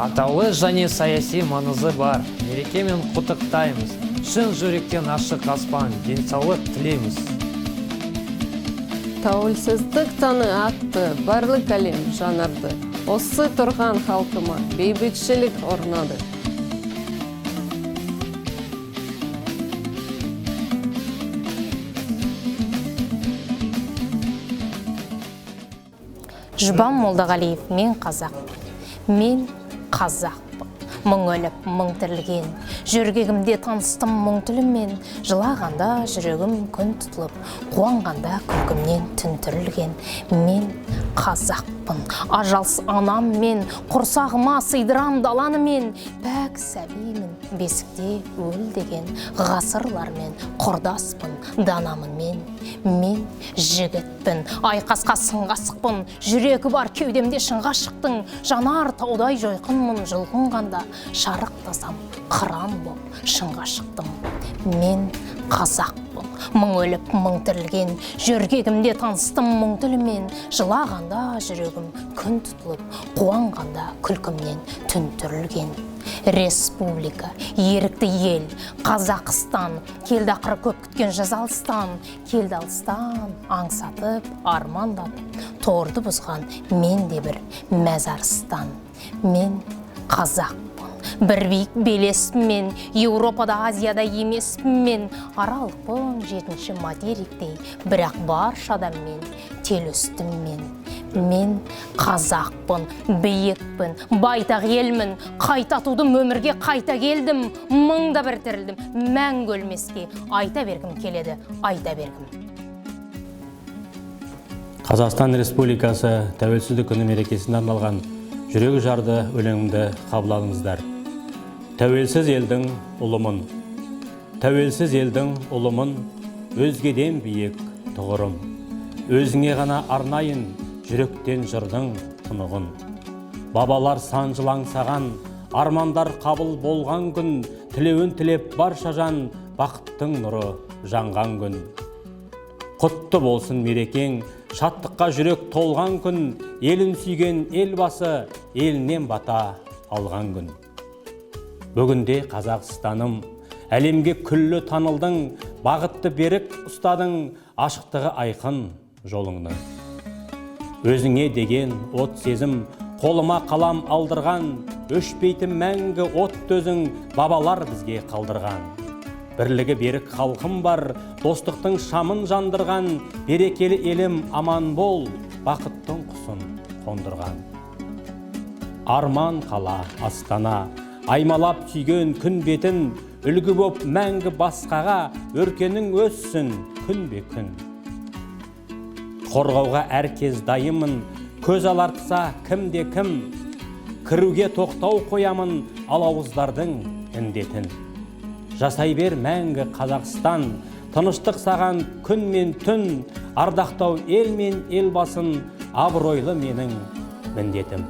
Атаулы және саяси маңызы бар мерекемен құттықтаймыз. Шын жүректен ашық аспан, денсаулық тілейміз. Тәуелсіздік таңы атты, барлық әлем жаңарды. Осы тұрған халқыма бейбітшілік орнады. Жұбан Молдағалиев, мен қазақ. Мен қазақпын. Мың өліп, мың тірілген. Жүргегімде таныстым мұң тіліммен. Жылағанда жүрегім күн тұтылып, қуанғанда күлкімнен түн түрілген. Мен қазақпын. Ажалсыз анам мен, құрсағыма сыйдырам даланы мен. Пәк сәбеймін, бесікте өл деген. Ғасырлармен құрдаспын, данамын мен. Мен жігітпін, айқасқа сынға сықпын. Жүрегі бар кеудемде шыңға шықтың. Жанар таудай жойқынмын жылғынғанда. Шарықтасам, қыран боп шыңға шықтым. Мен қазақпын, мың өліп, мың тірілген. Жүргегімде таныстым мұң тілімен. Жылағанда жүрегім күн тұтылып, қуанғанда күлкімнен түн түрілген. Республика, ерікті ел, Қазақстан, келді ақыры көп күткен жазалыстан, келді алыстан, аңсатып, армандатып, торды бұзған мен де бір мәзарстан. Мен қазақпын, бір биік белеспін мен, Еуропада, Азияда емеспін мен, аралықпын жетінші материктей, бірақ баршадан мен тел өстім мен. Мен қазақпын, биікпін, байтақ елмін, қайта тудым өмірге қайта келдім, мыңда бір тірілдім, мәңгі өлмеске айта бергім келеді, айта бергім. Қазақстан Республикасы тәуелсіздік күні мерекесіне арналған жүрегі жарды өлеңімді қабыл алыңыздар. Тәуелсіз елдің ұлымын, тәуелсіз елдің ұлымын, өзгеден биік тұғырым. Өзіңе ғана арнайын жүректен жырдың тұнығын. Бабалар санжылаңсаған, армандар қабыл болған күн, тілеуін тілеп барша жан, бақыттың нұры жанған күн. Құтты болсын мерекең, шаттыққа жүрек толған күн, елін сүйген елбасы, елінен бата алған күн. Бүгінде Қазақстаным, әлемге күллі танылдың, бағытты берік ұстадың, ашықтығы айқын жолыңның. Өзіңе деген от сезім, қолыма қалам алдырған, өшпейтін мәңгі от төзің бабалар бізге қалдырған. Бірлігі берік халқым бар, достықтың шамын жандырған, берекелі елім аман бол, бақыттың құсын қондырған. Арман қала Астана, аймалап сүйген күн бетін, үлгі боп мәңгі басқаға, өркенің өссін күн бе күн. Қорғауға әркез дайымын, көз алартса кімде кім, кіруге тоқтау қоямын алауыздардың індетін. Жасай бер мәңгі Қазақстан, тыныштық саған күн мен түн, ардақтау ел мен елбасын, абыройлы менің міндетім.